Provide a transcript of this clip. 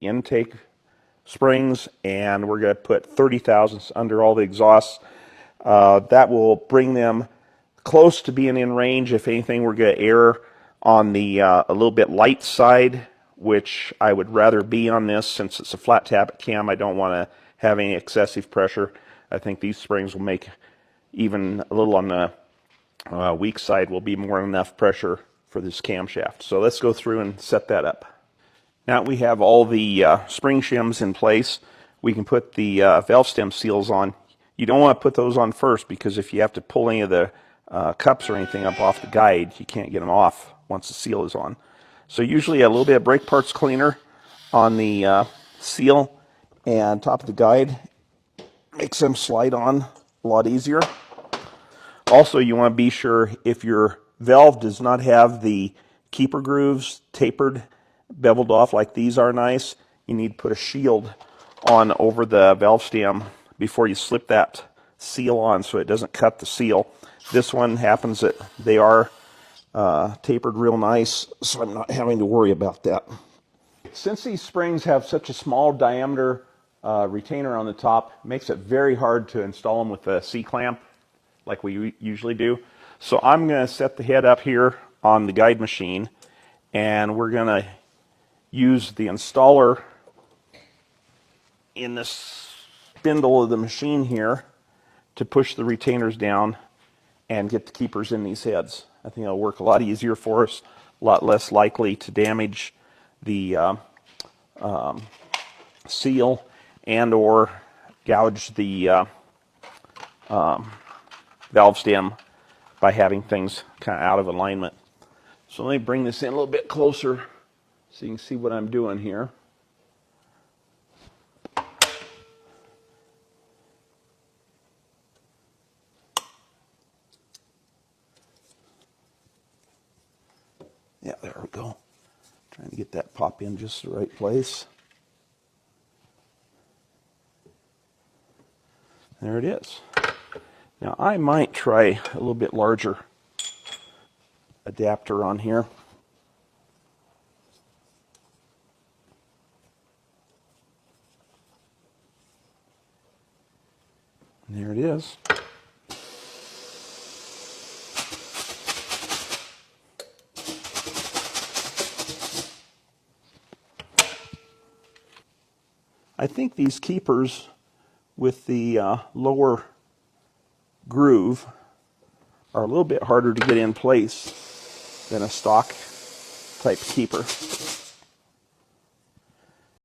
intake springs, and we're going to put 30 thousandths under all the exhausts. That will bring them close to being in range. If anything, we're going to err on the a little bit light side, which I would rather be on this since it's a flat tappet cam. I don't want to have any excessive pressure. I think these springs will make even a little on the weak side will be more than enough pressure for this camshaft. So let's go through and set that up. Now we have all the spring shims in place. We can put the valve stem seals on. You don't want to put those on first, because if you have to pull any of the cups or anything up off the guide, you can't get them off once the seal is on. So usually a little bit of brake parts cleaner on the seal and top of the guide makes them slide on a lot easier. Also, you want to be sure if your valve does not have the keeper grooves tapered, beveled off like these are nice, you need to put a shield on over the valve stem before you slip that seal on so it doesn't cut the seal. This one happens that they are tapered real nice, so I'm not having to worry about that. Since these springs have such a small diameter retainer on the top, it makes it very hard to install them with a C-clamp like we usually do. So I'm going to set the head up here on the guide machine, and we're going to use the installer in this spindle of the machine here to push the retainers down and get the keepers in these heads. I think it'll work a lot easier for us, a lot less likely to damage the seal and or gouge the valve stem by having things kind of out of alignment. So let me bring this in a little bit closer so you can see what I'm doing here. Yeah, there we go. Trying to get that pop in just the right place. There it is. Now I might try a little bit larger adapter on here. And there it is. I think these keepers with the lower groove are a little bit harder to get in place than a stock type keeper.